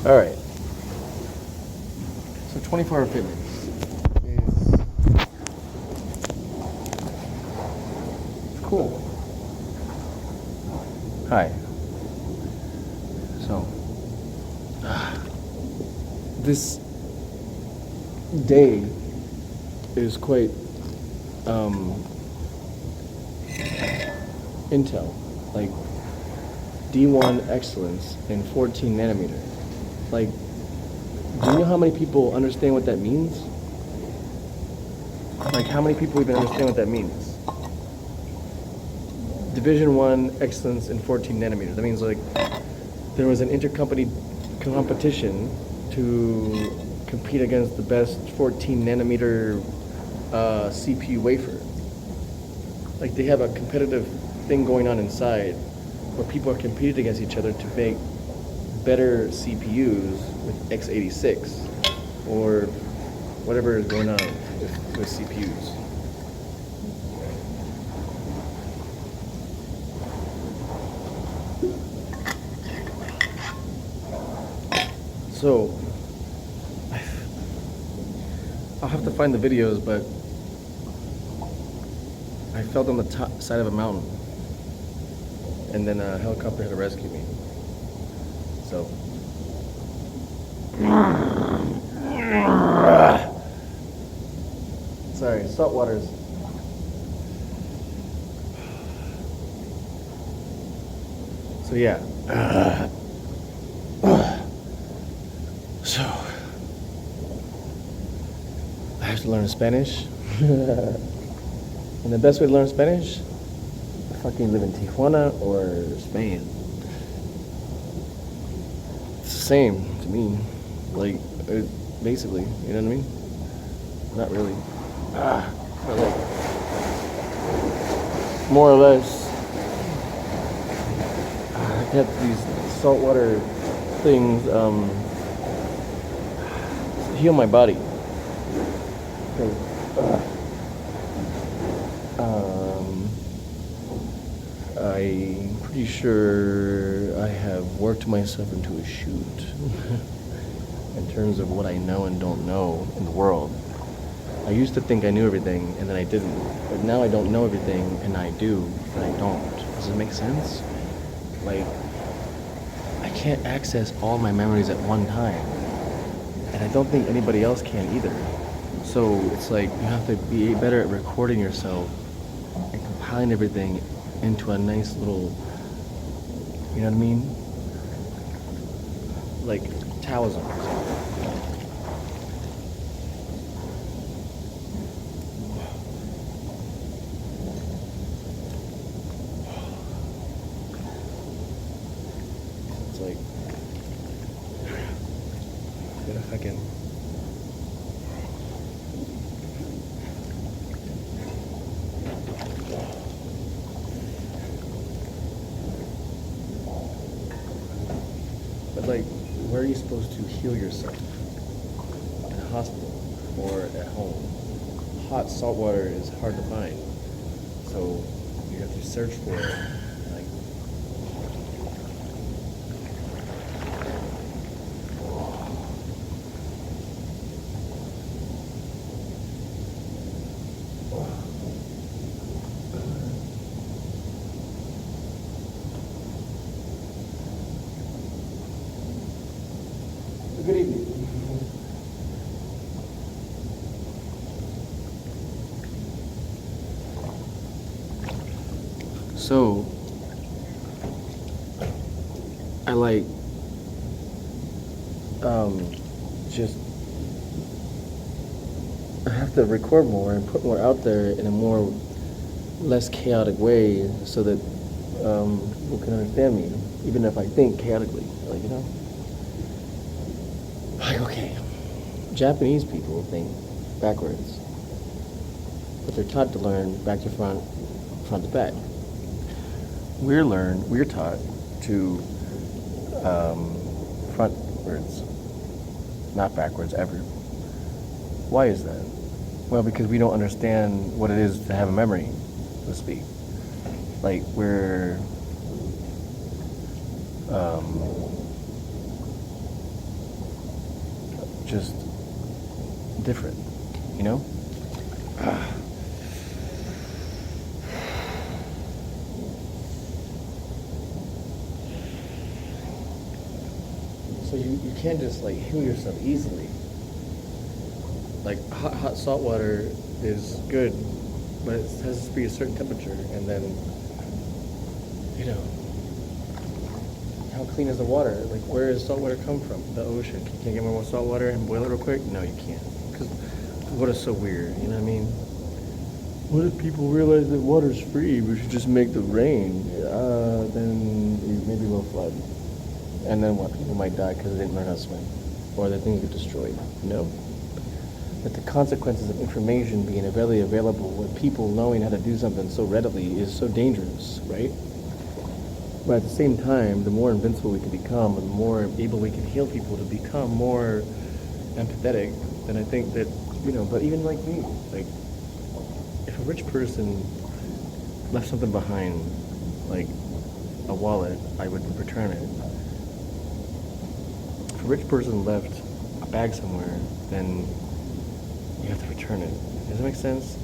All right. So 24-hour fitness is cool. Hi. So, this day is quite intel, like D1 excellence in 14 nanometer. Like, do you know how many people understand what that means? Like, how many people even understand what that means? Division 1 excellence in 14 nanometer. That means, like, there was an intercompany competition to compete against the best 14 nanometer CPU wafer. Like, they have a competitive thing going on inside where people are competing against each other to make better CPUs with x86 or whatever is going on with CPUs. So, I'll have to find the videos, but I fell on the top side of a mountain, and then a helicopter had to rescue me. So, sorry, salt waters. So yeah. So, I have to learn Spanish. And the best way to learn Spanish? Fucking live in Tijuana or Spain. It's the same to me. Like, basically, you know what I mean? Not really. But like, more or less, I get these saltwater things heal my body. I'm pretty sure I have worked myself into a chute in terms of what I know and don't know in the world. I used to think I knew everything, and then I didn't. But now I don't know everything, and I do, but I don't. Does it make sense? Like, I can't access all my memories at one time. And I don't think anybody else can either. So it's like you have to be better at recording yourself and compiling everything into a nice little, you know what I mean? Like Taoism. It's like, get a fucking. But like, where are you supposed to heal yourself? In a hospital or at home? Hot salt water is hard to find, so you have to search for it. Like, good evening. So, I like, just, I have to record more and put more out there in a more, less chaotic way so that people can understand me, even if I think chaotically, like, you know? Like, okay, Japanese people think backwards, but they're taught to learn back to front, front to back. We're taught to frontwards, not backwards ever. Why is that? Well, because we don't understand what it is to have a memory, so to speak. Like, we're just different, you know? So you can't just like heal yourself easily. Like hot salt water is good, but it has to be a certain temperature, and then, you know, how clean is the water? Like, where does salt water come from? The ocean. You can't get more salt water and boil it real quick? No, you can't. Because water's so weird, you know what I mean? What if people realize that water's free? We should just make the rain. Then maybe we'll flood. And then what? People might die because they didn't learn how to swim. Or their things get destroyed, you know? That the consequences of information being readily available with people knowing how to do something so readily is so dangerous, right? But at the same time, the more invincible we can become, and the more able we can heal people to become more empathetic, then I think that, you know, but even like me, like, if a rich person left something behind, like a wallet, I would return it. If a rich person left a bag somewhere, then you have to return it. Does that make sense?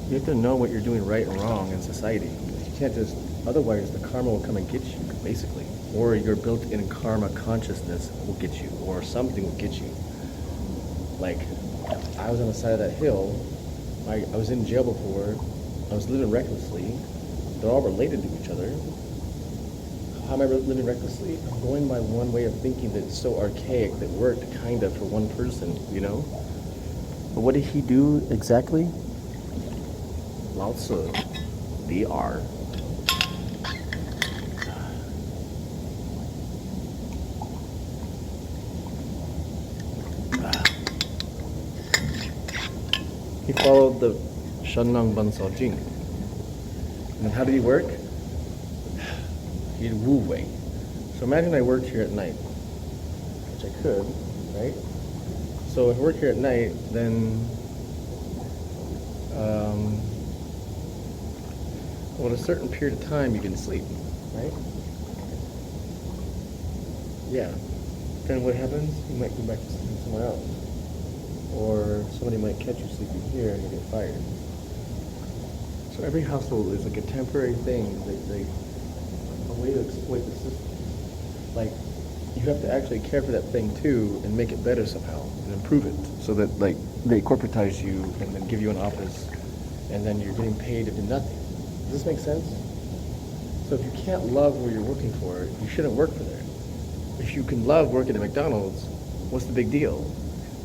You have to know what you're doing right and wrong in society. You can't just, otherwise the karma will come and get you, basically. Or your built-in karma consciousness will get you, or something will get you. Like, I was on the side of that hill, I was in jail before, I was living recklessly, they're all related to each other. How am I living recklessly? I'm going by one way of thinking that's so archaic that worked kind of for one person, you know? But what did he do exactly? Lao Tzu, DR. He followed the Shenlang Bansao Jing. And how did he work? He did Wu Wei. So imagine I worked here at night, which I could, right? So if I work here at night, then well, a certain period of time you can sleep, right? Yeah. Then what happens? You might go back to sleeping somewhere else. Or somebody might catch you sleeping here and you get fired. So every household is like a temporary thing, like a way to exploit the system. Like, you have to actually care for that thing too and make it better somehow and improve it so that like they corporatize you and then give you an office and then you're getting paid to do nothing. Does this make sense? So if you can't love where you're working for, you shouldn't work for there. If you can love working at McDonald's, what's the big deal?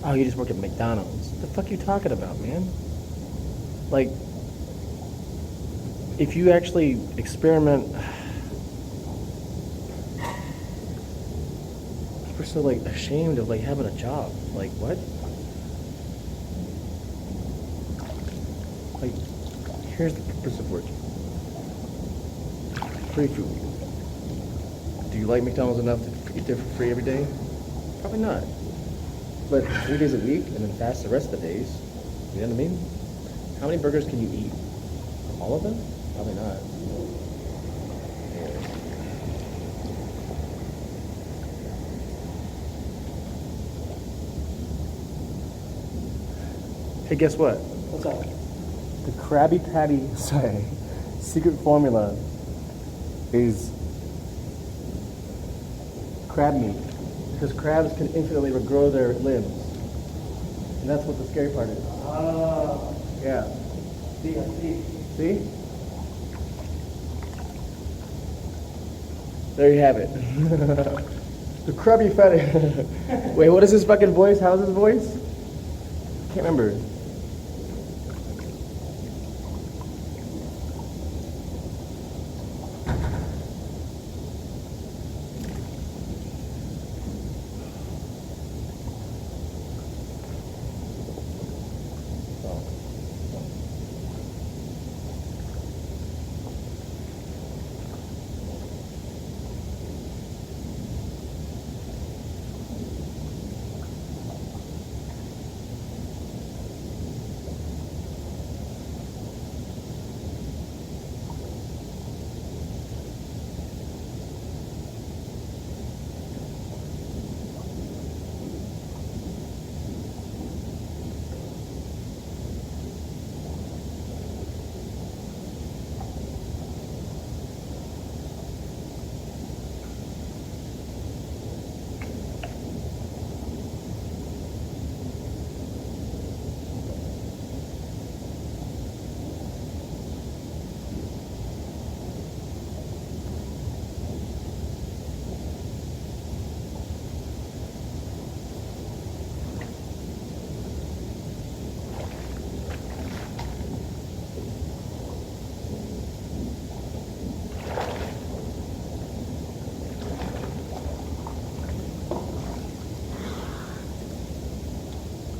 Oh, you just work at McDonald's. What the fuck are you talking about, man? Like, if you actually experiment, we're so like ashamed of like having a job. Like, what? Like, here's the purpose of working. Free food. Do you like McDonald's enough to eat there for free every day? Probably not. But 3 days a week and then fast the rest of the days. You know what I mean? How many burgers can you eat? All of them? Probably not. Hey, guess what? What's up? The Krabby Patty, secret formula is crab meat. Because crabs can infinitely regrow their limbs. And that's what the scary part is. Yeah. See, I see. See? There you have it. The Krabby Patty. Wait, what is his fucking voice? How's his voice? Can't remember.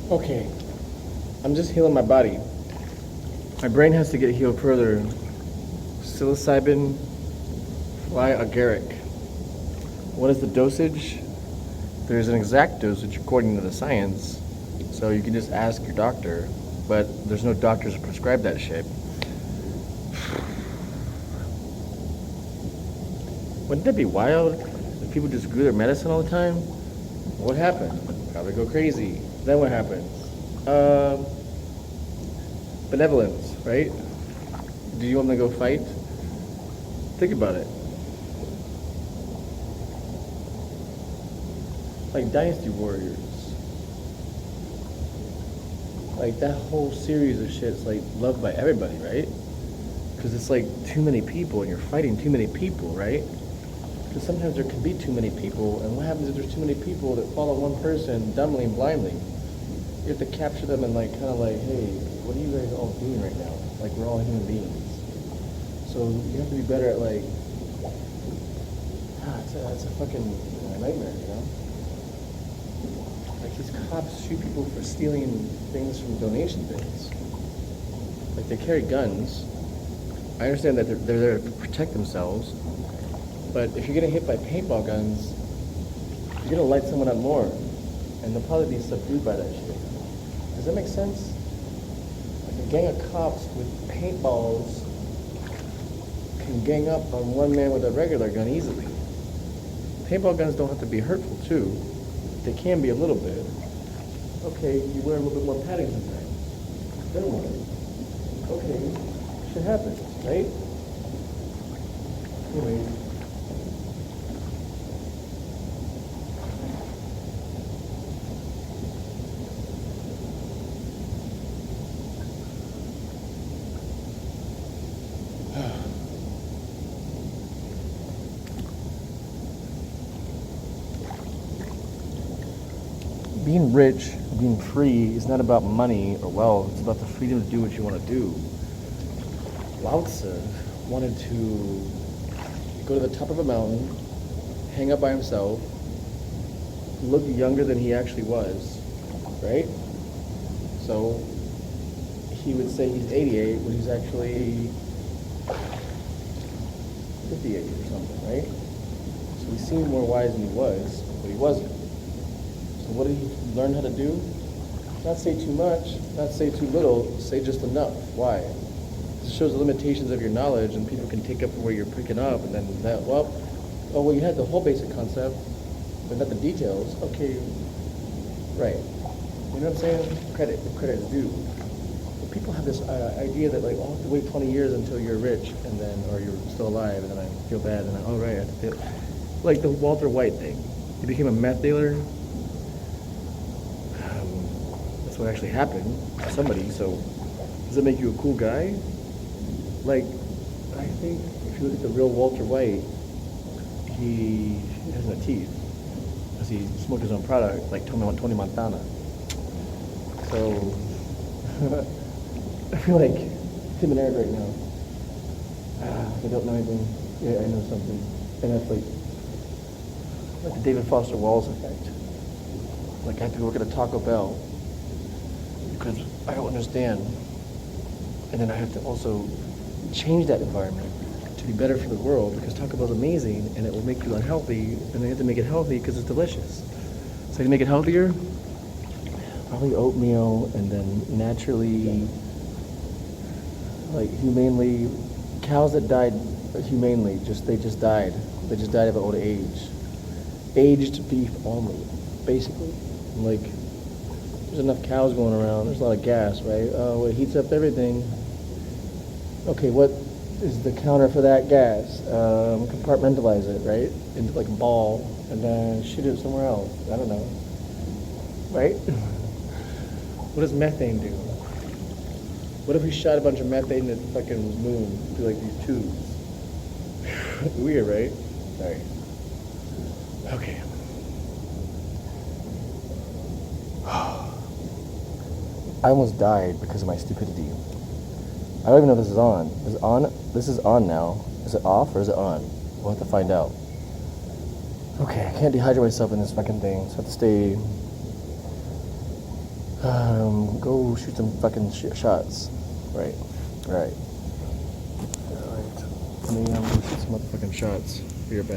Okay, I'm just healing my body. My brain has to get healed further. Psilocybin fly agaric. What is the dosage? There's an exact dosage according to the science, so you can just ask your doctor, but there's no doctors who prescribe that shit. Wouldn't that be wild if people just grew their medicine all the time? What happened? Probably go crazy. Then what happens? Benevolence, right? Do you want to go fight? Think about it. Like Dynasty Warriors. Like that whole series of shit's like loved by everybody, right? Because it's like too many people and you're fighting too many people, right? Because sometimes there can be too many people, and what happens if there's too many people that follow one person dumbly and blindly? You have to capture them and like kind of like, hey, what are you guys all doing right now? Like we're all human beings. So you have to be better at like, it's a fucking nightmare, you know? Like these cops shoot people for stealing things from donation bins. Like they carry guns. I understand that they're there to protect themselves, but if you're getting hit by paintball guns, you're gonna light someone up more, and they'll probably be subdued by that shit. Does that make sense? Like a gang of cops with paintballs can gang up on one man with a regular gun easily. Paintball guns don't have to be hurtful too. They can be a little bit. Okay, you wear a little bit more padding sometimes. Then what? Okay, shit happens, right? Anyway. Being rich, being free is not about money or wealth. It's about the freedom to do what you want to do. Lao Tzu wanted to go to the top of a mountain, hang out by himself, look younger than he actually was, right? So he would say he's 88 when he's actually 58 or something, right? So he seemed more wise than he was, but he wasn't. So what did he learn how to do? Not say too much, not say too little, say just enough. Why? This shows the limitations of your knowledge, and people can take up from where you're picking up, and then that, well, you had the whole basic concept, but not the details. Okay, right. You know what I'm saying? Credit is due. But people have this idea that like, oh, I have to wait 20 years until you're rich, and then, or you're still alive, and then I feel bad, and then, oh right, I have to feel, like the Walter White thing. He became a meth dealer. That's what actually happened to somebody, so does that make you a cool guy? Like, I think if you look at the real Walter White, he has no teeth, because he smoked his own product, like Tony Montana. So, I feel like Tim and Eric right now, they don't know anything, yeah, I know something, and that's like the David Foster Wallace effect. Like I have to work at a Taco Bell, because I don't understand, and then I have to also change that environment to be better for the world, because Taco Bell's amazing and it will make you unhealthy, and I have to make it healthy because it's delicious. So to make it healthier, probably oatmeal, and then naturally, like humanely, cows that died humanely, they just died of old age. Aged beef only, basically. Like, there's enough cows going around, there's a lot of gas, right? Oh, it heats up everything. Okay, what is the counter for that gas? Compartmentalize it, right? Into like a ball, and then shoot it somewhere else. I don't know. Right? What does methane do? What if we shot a bunch of methane that fucking was moon through like these tubes? Weird, right? Sorry. Okay. I almost died because of my stupidity. I don't even know if this is on. Is it on? This is on now. Is it off or is it on? We'll have to find out. Okay, I can't dehydrate myself in this fucking thing, so I have to stay Go shoot some fucking shots. Right. Right. Alright. Let me go shoot some motherfucking shots. Be right back.